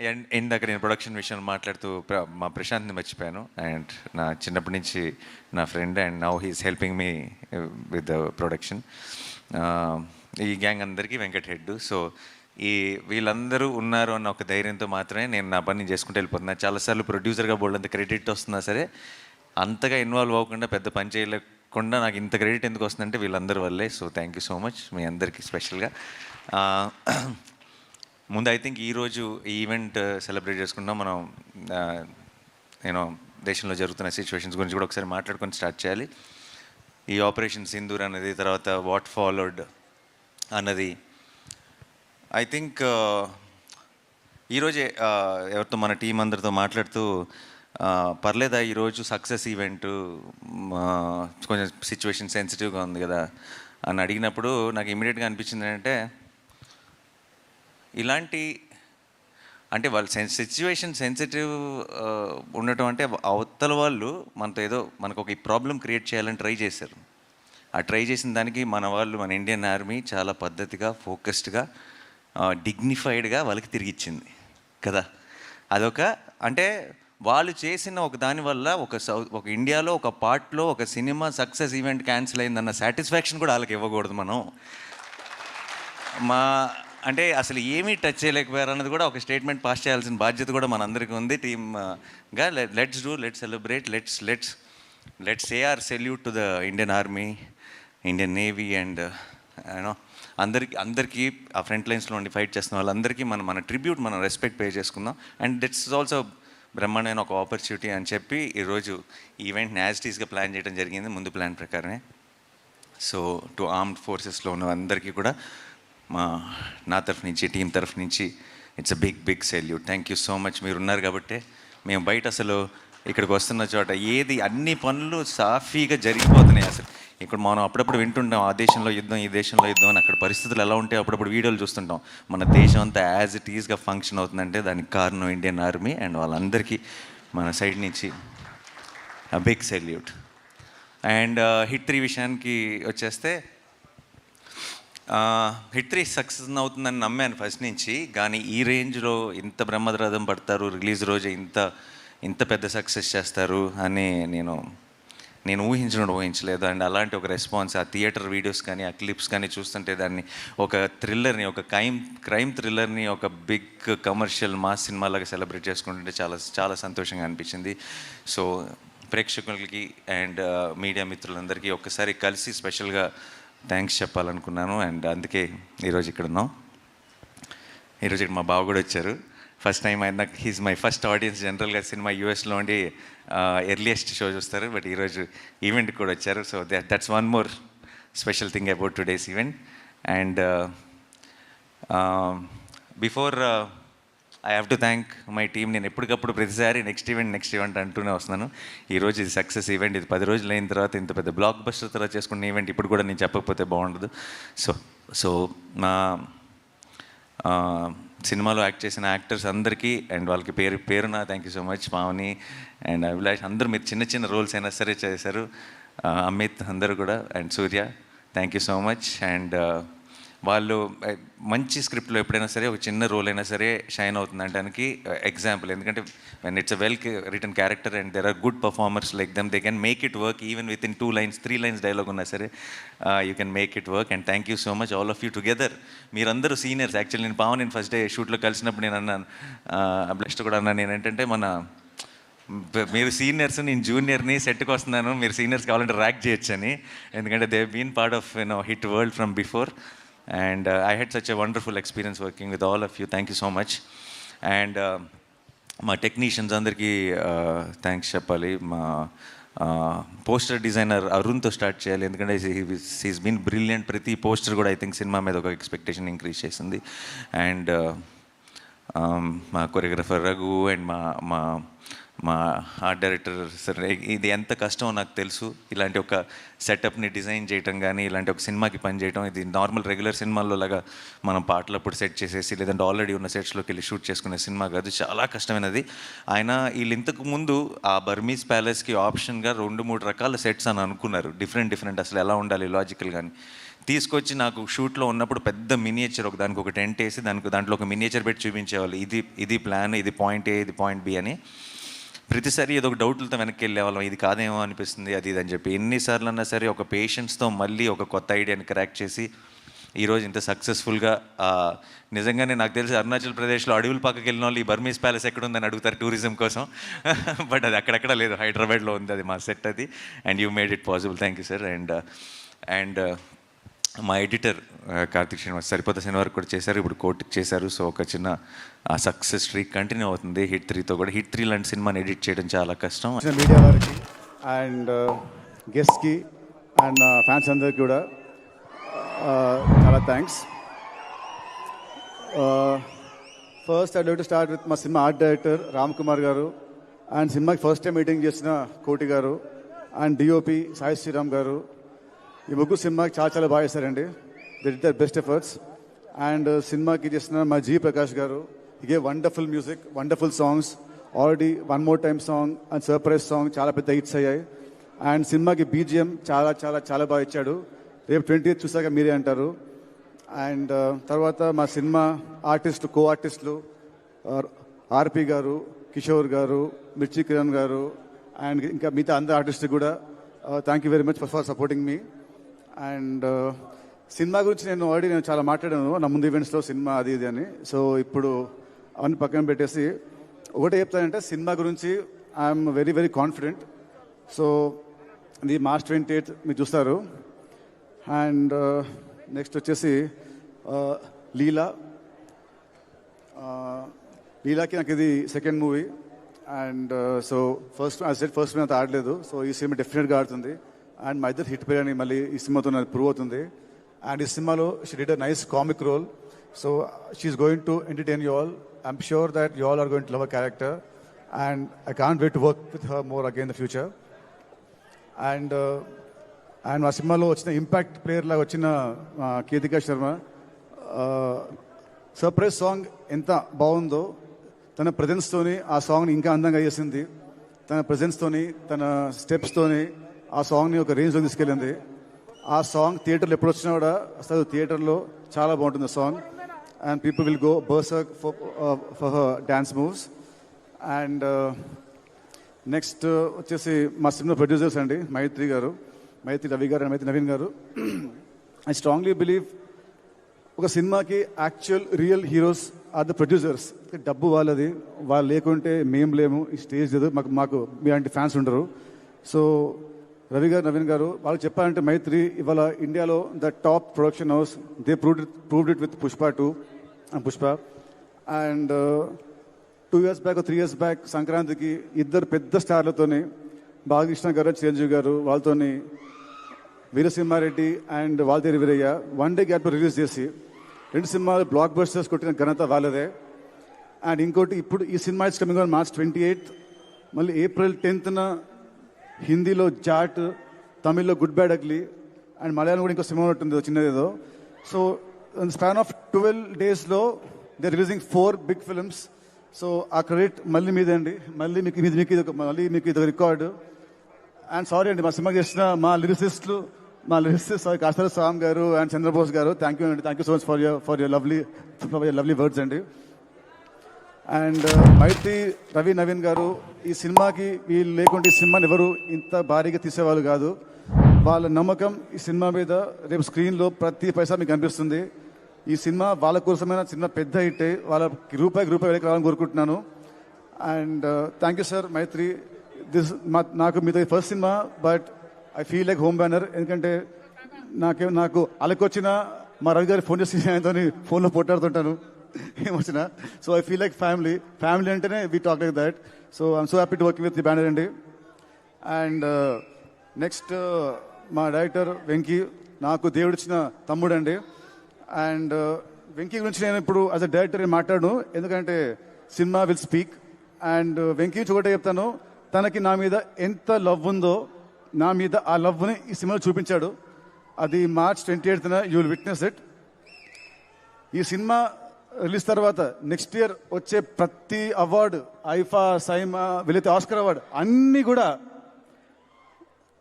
And ఇందాక నేను production విషయంలో మాట్లాడుతూ మా ప్రశాంత్ని మర్చిపోయాను. అండ్ నా చిన్నప్పటి నుంచి నా friend and now he's helping me with the production. ఈ గ్యాంగ్ అందరికీ వెంకట్ హెడ్. సో ఈ వీళ్ళందరూ ఉన్నారు అన్న ఒక ధైర్యంతో మాత్రమే నేను నా పని చేసుకుంటూ వెళ్ళిపోతున్నాను. చాలాసార్లు ప్రొడ్యూసర్గా బోల్డ్ అంత క్రెడిట్ వస్తున్నా సరే అంతగా ఇన్వాల్వ్ అవ్వకుండా పెద్ద పని చేయలేకుండా నాకు ఇంత క్రెడిట్ ఎందుకు వస్తుందంటే వీళ్ళందరి వల్లే. So thank you so much మీ అందరికీ స్పెషల్గా. ముందు ఐ థింక్ ఈరోజు ఈ ఈవెంట్ సెలబ్రేట్ చేసుకుంటాం. మనం నేను దేశంలో జరుగుతున్న సిచ్యువేషన్స్ గురించి కూడా ఒకసారి మాట్లాడుకొని స్టార్ట్ చేయాలి. ఈ ఆపరేషన్ సింధూర్ అనేది, తర్వాత వాట్ ఫాలోడ్ అన్నది ఐ థింక్ ఈరోజే ఎవరితో మన టీం అందరితో మాట్లాడుతూ పర్లేదా ఈరోజు సక్సెస్ ఈవెంట్, కొంచెం సిచ్యువేషన్ సెన్సిటివ్గా ఉంది కదా అని అడిగినప్పుడు నాకు ఇమీడియట్గా అనిపించింది ఏంటంటే ఇలాంటి అంటే వాళ్ళు సిచ్యువేషన్ సెన్సిటివ్ ఉండటం అంటే అవతల వాళ్ళు మనతో ఏదో మనకు ఒక ప్రాబ్లం క్రియేట్ చేయాలని ట్రై చేశారు. ఆ ట్రై చేసిన దానికి మన వాళ్ళు, మన ఇండియన్ ఆర్మీ చాలా పద్ధతిగా, ఫోకస్డ్గా, డిగ్నిఫైడ్గా వాళ్ళకి తిరిగిచ్చింది కదా. అదొక అంటే వాళ్ళు చేసిన ఒక దానివల్ల ఒక ఇండియాలో ఒక పార్ట్లో ఒక సినిమా సక్సెస్ ఈవెంట్ క్యాన్సిల్ అయిందన్న సాటిస్ఫాక్షన్ కూడా వాళ్ళకి ఇవ్వకూడదు మనం. అంటే అసలు ఏమీ టచ్ చేయలేకపోయారు అన్నది కూడా ఒక స్టేట్మెంట్ పాస్ చేయాల్సిన బాధ్యత కూడా మనందరికీ ఉంది టీమ్గా. Let's celebrate, let's say or salute to the Indian army, Indian navy and you know అందరికీ ఆ ఫ్రంట్ లైన్స్లో ఉండి ఫైట్ చేస్తున్న వాళ్ళందరికీ మన ట్రిబ్యూట్, మనం రెస్పెక్ట్ పే చేసుకుందాం. అండ్ దిట్స్ ఇస్ ఆల్సో బ్రహ్మాండమైన ఒక ఆపర్చునిటీ అని చెప్పి ఈరోజు ఈవెంట్ని యాజ్ టీస్గా ప్లాన్ చేయడం జరిగింది, ముందు ప్లాన్ ప్రకారమే. సో టు ఆర్మ్డ్ ఫోర్సెస్లో ఉన్న అందరికీ కూడా నా తరఫు నుంచి, టీం తరఫు నుంచి it's a big salute. Thank you so much. మీరు ఉన్నారు కాబట్టి మేము బయట అసలు ఇక్కడికి వస్తున్న చోట అన్ని పనులు సాఫీగా జరిగిపోతున్నాయి. అసలు ఇక్కడ మనం అప్పుడప్పుడు వింటుంటాం ఆ దేశంలో యుద్ధం, ఈ దేశంలో యుద్ధం అని. అక్కడ పరిస్థితులు ఎలా ఉంటాయో అప్పుడప్పుడు వీడియోలు చూస్తుంటాం. మన దేశం అంతా యాజ్ ఇట్ ఈస్గా ఫంక్షన్ అవుతుందంటే దానికి కారణం ఇండియన్ ఆర్మీ అండ్ వాళ్ళందరికీ మన సైడ్ నుంచి బిగ్ సెల్యూట్. అండ్ హిట్ 3 విషయానికి వచ్చేస్తే, హిట్ 3 సక్సెస్ అవుతుందని నమ్మాను ఫస్ట్ నుంచి. కానీ ఈ రేంజ్లో ఇంత బ్రహ్మరథం పడతారు, రిలీజ్ రోజు ఇంత పెద్ద సక్సెస్ చేస్తారు అని నేను ఊహించలేదు. అండ్ అలాంటి ఒక రెస్పాన్స్, ఆ థియేటర్ వీడియోస్ కానీ, ఆ క్లిప్స్ కానీ చూస్తుంటే దాన్ని ఒక థ్రిల్లర్ని, ఒక క్రైమ్ థ్రిల్లర్ని ఒక బిగ్ కమర్షియల్ మాస్ సినిమాలాగా సెలబ్రేట్ చేసుకుంటుంటే చాలా చాలా సంతోషంగా అనిపించింది. సో ప్రేక్షకులకి అండ్ మీడియా మిత్రులందరికీ ఒక్కసారి కలిసి స్పెషల్గా థ్యాంక్స్ చెప్పాలనుకున్నాను. అండ్ అందుకే ఈరోజు ఇక్కడ ఉన్నాం. ఈరోజు ఇక్కడ మా బావ కూడా వచ్చారు. ఫస్ట్ టైం ఆయన, హీస్ మై ఫస్ట్ ఆడియన్స్. జనరల్గా సినిమా యూఎస్లో ఉండి ఎర్లియస్ట్ షో చూస్తారు, బట్ ఈరోజు ఈవెంట్కి కూడా వచ్చారు. So that's one more special thing about today's event. And before I have to thank my team. నేను ఎప్పటికప్పుడు ప్రతిసారి నెక్స్ట్ ఈవెంట్ అంటూనే వస్తున్నాను. ఈరోజు ఇది సక్సెస్ ఈవెంట్. ఇది 10 రోజులు అయిన తర్వాత ఇంత పెద్ద బ్లాక్ బస్టర్ తర్వాత చేసుకున్న ఈవెంట్ ఇప్పుడు కూడా నేను చెప్పకపోతే బాగుండదు. సో నా సినిమాలో యాక్ట్ చేసిన యాక్టర్స్ అందరికీ అండ్ వాళ్ళకి పేరున thank you so much. Pavani and Abhilash అందరూ మీరు చిన్న రోల్స్ అయినా సరే చేశారు. అమిత్ అందరూ కూడా, and Surya thank you so much. And వాళ్ళు మంచి స్క్రిప్ట్లో ఎప్పుడైనా సరే ఒక చిన్న రోల్ అయినా సరే షైన్ అవుతుందంటానికి ఎగ్జాంపుల్. ఎందుకంటే when it's a well written character and there are good performers like them, they can make it work even within 2 lines 3 lines dialogue ఉన్నా సరే you can make it work. And thank you so much all of you together. మీరందరూ seniors. Actually నేను first day షూట్లో కలిసినప్పుడు నేను అన్నాను, blessed కూడా అన్నాను, నేను ఏంటంటే మీరు సీనియర్స్, నేను జూనియర్ని, సెట్కి వస్తున్నాను, మీరు సీనియర్స్ కావాలంటే ర్యాక్ చేయొచ్చు అని. ఎందుకంటే they been part of hit world from before. And I had such a wonderful experience working with all of you. Thank you so much. And మా టెక్నీషియన్స్ అందరికీ థ్యాంక్స్ చెప్పాలి. మా పోస్టర్ డిజైనర్ అరుణ్తో స్టార్ట్ చేయాలి. ఎందుకంటే he's been brilliant. ప్రతి poster కూడా I think cinema మీద ఒక ఎక్స్పెక్టేషన్ ఇంక్రీజ్ చేసింది. అండ్ మా కొరియోగ్రఫర్ రఘు అండ్ మా ఆర్ట్ డైరెక్టర్ సార్, ఇది ఎంత కష్టమో నాకు తెలుసు. ఇలాంటి ఒక సెటప్ని డిజైన్ చేయటం కానీ, ఇలాంటి ఒక సినిమాకి పనిచేయటం, ఇది నార్మల్ రెగ్యులర్ సినిమాల్లో లాగా మనం పాటలప్పుడు సెట్ చేసేసి లేదంటే ఆల్రెడీ ఉన్న సెట్స్లోకి వెళ్ళి షూట్ చేసుకునే సినిమా కాదు, చాలా కష్టమైనది. ఆయన వీళ్ళు ఇంతకు ముందు ఆ బర్మీస్ ప్యాలెస్కి ఆప్షన్గా 2-3 రకాల సెట్స్ అని అనుకున్నారు, డిఫరెంట్ అసలు ఎలా ఉండాలి లాజికల్ కానీ. తీసుకొచ్చి నాకు షూట్లో ఉన్నప్పుడు పెద్ద మినియేచర్ దానికి ఒక టెంట్ వేసి దాంట్లో ఒక మినియేచర్ పెట్టి చూపించేవాళ్ళు, ఇది ప్లాన్, ఇది పాయింట్ ఏ, ఇది పాయింట్ బి అని. ప్రతిసారి ఏదో ఒక డౌట్లతో వెనక్కి వెళ్ళేవాళ్ళం, ఇది కాదేమో అనిపిస్తుంది, అది ఇది అని చెప్పి. ఎన్నిసార్లు అన్నా సరే ఒక పేషెన్స్తో మళ్ళీ ఒక కొత్త ఐడియాని క్రాక్ చేసి ఈరోజు ఇంత సక్సెస్ఫుల్గా, నిజంగానే నాకు తెలిసి అరుణాచల్ ప్రదేశ్లో అడవుల పక్కకి వెళ్ళిన వాళ్ళు ఈ బర్మీస్ ప్యాలెస్ ఎక్కడుందని అడుగుతారు టూరిజం కోసం. బట్ అది అక్కడెక్కడ లేదు, హైదరాబాద్లో ఉంది, అది మా సెట్ అది. And you made it possible, thank you sir. And మా ఎడిటర్ కార్తిక్ శ్రీనివాస్ సరిపోతే సినిమా వరకు కూడా చేశారు, ఇప్పుడు కోర్టుకి చేశారు. సో ఒక చిన్న సక్సెస్ స్ట్రీక్ కంటిన్యూ అవుతుంది హిట్ 3తో కూడా. హిట్ 3 లాంటి సినిమాని ఎడిట్ చేయడం చాలా కష్టం. మీడియా వారికి అండ్ గెస్ట్కి అండ్ ఫ్యాన్స్ అందరికి కూడా చాలా thanks. First I like to start with మా సినిమా art director Ram Kumar garu, and సినిమాకి ఫస్ట్ టైం మీటింగ్ చేసిన కోటి గారు, అండ్ డిఓపి సాయి శ్రీరామ్ గారు. ఈ ముగ్గురు సినిమాకి చాలా బాగా చేశారండి. They did their best efforts. And సినిమాకి చేసిన మా జీ ప్రకాష్ గారు, ఇగే wonderful music, wonderful songs. Already one more time song and surprise song చాలా పెద్ద హిట్స్ అయ్యాయి. అండ్ సినిమాకి బీజిఎం చాలా బాగా ఇచ్చాడు. రేపు 20th చూసాక మీరే అంటారు. అండ్ తర్వాత మా సినిమా కో ఆర్టిస్టులు ఆర్పి గారు, కిషోర్ గారు, మిర్చి కిరణ్ గారు, అండ్ ఇంకా మిగతా అందరు ఆర్టిస్టులు కూడా thank you very much for supporting me. And cinema గురించి నేను చాలా మాట్లాడాను నా ముందు ఈవెంట్స్లో, సినిమా అది ఇది అని. సో ఇప్పుడు అవన్నీ పక్కన పెట్టేసి ఒకటే చెప్తానంటే, సినిమా గురించి ఐఎమ్ వెరీ కాన్ఫిడెంట్. సో ఇది March 28 మీరు చూస్తారు. అండ్ నెక్స్ట్ వచ్చేసి లీలాకి నాకు ఇది second movie. And so first movie అంతా ఆడలేదు. సో ఈ సినిమా డెఫినెట్గా ఆడుతుంది. అండ్ మా ఇద్దరు హిట్ పేరు అని మళ్ళీ ఈ సినిమాతో నాకు ప్రూవ్ అవుతుంది. అండ్ ఈ సినిమాలో she did a nice comic role. So she's going to entertain you all. I'm sure that you all are going to love a character. And I can't wait to work with her more again in the future. And మా సినిమాలో వచ్చిన impact player లాగా వచ్చిన కీర్తికా Sharma, surprise song ఎంత బాగుందో, తన ప్రజెన్స్తోని ఆ సాంగ్ని ఇంకా అందంగా చేసింది. తన ప్రజెన్స్తోని, తన స్టెప్స్తోని ఆ సాంగ్ని ఒక రేంజ్లో తీసుకెళ్ళింది. ఆ సాంగ్ థియేటర్లో ఎప్పుడు వచ్చినా కూడా అసలు థియేటర్లో చాలా బాగుంటుంది song. And people will go berserk for her dance moves. And next వచ్చేసి మా సినిమా ప్రొడ్యూసర్స్ అండి, మైత్రి రవి గారు అండ్ మైత్రి నవీన్ గారు. ఐ స్ట్రాంగ్లీ బిలీవ్ ఒక సినిమాకి actual real heroes are the producers. డబ్బు వాళ్ళది, వాళ్ళు లేకుంటే మేము లేము, ఈ స్టేజ్ లేదు, మాకు మీలాంటి ఫ్యాన్స్ ఉండరు. సో రవి గారు, నవీన్ గారు, వాళ్ళు చెప్పాలంటే మైత్రి ఇవాళ ఇండియాలో the top production house. They proved it with Pushpa 2 and Pushpa. And 2 years back 3 years back సంక్రాంతికి ఇద్దరు పెద్ద స్టార్లతోని, బాలకృష్ణ గారు, చిరంజీవి గారు, వాళ్ళతోని Veera Simha Reddy and Waltair Veerayya one day gap release చేసి 2 సినిమాలు బ్లాక్ బస్టర్స్ కొట్టిన ఘనత వాళ్ళదే. అండ్ ఇంకోటి ఇప్పుడు ఈ సినిమా ఇస్ కమింగ్ ఆన్ March 28. మళ్ళీ April 10th హిందీలో జాట్, తమిళ్లో good bad ugly, and Malayalam కూడా ఇంకో సినిమా ఉంటుంది చిన్నదేదో. సో ఇన్ స్పాన్ ఆఫ్ 12 daysలో they releasing 4 big films. So ఆ క్రెడిట్ మళ్ళీ మీదే అండి, మళ్ళీ మీకు ఇది రికార్డు. అండ్ సారీ అండి, మా సినిమా చేసిన మా లిరిసిస్ట్ కాస్తర స్వామి గారు అండ్ చంద్రబోస్ గారు, థ్యాంక్ యూ అండి, thank you so much for your lovely words అండి. అండ్ మైత్రి రవి నవీన్ గారు, ఈ సినిమాకి వీళ్ళు లేకుంటే ఈ సినిమాని ఎవరు ఇంత భారీగా తీసేవాళ్ళు కాదు. వాళ్ళ నమ్మకం ఈ సినిమా మీద రేపు స్క్రీన్లో ప్రతి పైసా మీకు కనిపిస్తుంది. ఈ సినిమా వాళ్ళ కోసమైన సినిమా పెద్ద హిట్, వాళ్ళకి రూపాయికి వెళ్ళి రావాలని కోరుకుంటున్నాను. అండ్ థ్యాంక్ యూ సార్ మైత్రి. నాకు మీతో first cinema, but I feel like home banner. ఎందుకంటే నాకు అలకొచ్చిన మా రవి గారి ఫోన్ చేసి ఆయనతో ఫోన్లో పోట్లాడుతుంటాను ఏమొచ్చినా. So I feel like family అంటేనే we talk like that. So I'm so happy to working with the banner అండి. అండ్ నెక్స్ట్ మా డైరెక్టర్ వెంకీ, నాకు దేవుడిచ్చిన తమ్ముడు అండి. అండ్ వెంకీ గురించి నేను ఇప్పుడు యాజ్ అ డైరెక్టర్ మాట్లాడను, ఎందుకంటే cinema will speak. And Venky ఒకటే చెప్తాను, తనకి నా మీద ఎంత లవ్ ఉందో, నా మీద ఆ లవ్ని ఈ సినిమాలో చూపించాడు. అది March 28th you will witness it. ఈ సినిమా రిలీజ్ తర్వాత నెక్స్ట్ ఇయర్ వచ్చే ప్రతి అవార్డు, ఐఫా, సైమా, వీలైతే ఆస్కర్ అవార్డు అన్నీ కూడా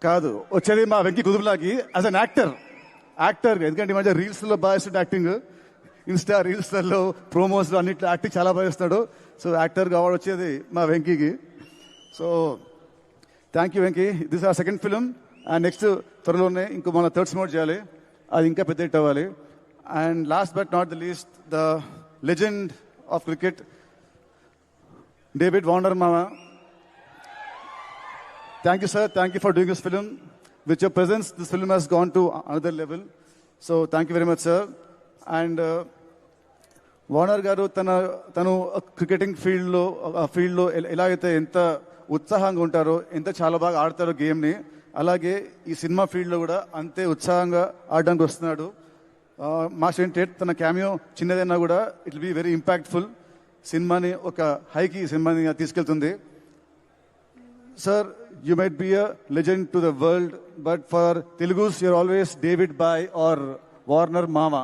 కాదు వచ్చేది మా వెంకీ కుదుపులాకి యాజ్ అన్ యాక్టర్. యాక్టర్, ఎందుకంటే ఈ మధ్య రీల్స్లో బాగా ఇస్తాడు యాక్టింగ్, ఇన్స్టా రీల్స్లలో ప్రోమోస్లో అన్నిట్లో యాక్టింగ్ చాలా బాగా ఇస్తాడు. సో యాక్టర్ కావాడు వచ్చేది మా వెంకీకి. So thank you Venky. This our second film and next త్వరలోనే ఇంకో మన థర్డ్ సినిమా చేయాలి, అది ఇంకా పెద్ద హిట్ అవ్వాలి. And last but not the least, the legend of cricket David Warner మామ. Thank you, sir. Thank you for doing this film. With your presence, this film has gone to another level. So, thank you very much, sir. And Warner గారు తను cricketing ఫీల్డ్లో ఎలా అయితే ఎంత ఉత్సాహంగా ఉంటారో, ఎంత చాలా బాగా ఆడతారో గేమ్ని, అలాగే ఈ సినిమా ఫీల్డ్లో కూడా అంతే ఉత్సాహంగా ఆడడానికి వస్తున్నాడు. మాస్ ఏంటేట్ తన క్యామియో చిన్నదైనా కూడా it will be very impactful. సినిమాని ఒక హైకి సినిమాని తీసుకెళ్తుంది. Sir, you might be a legend to the world, but for Telugus, you're always David Bhai or Warner Mama.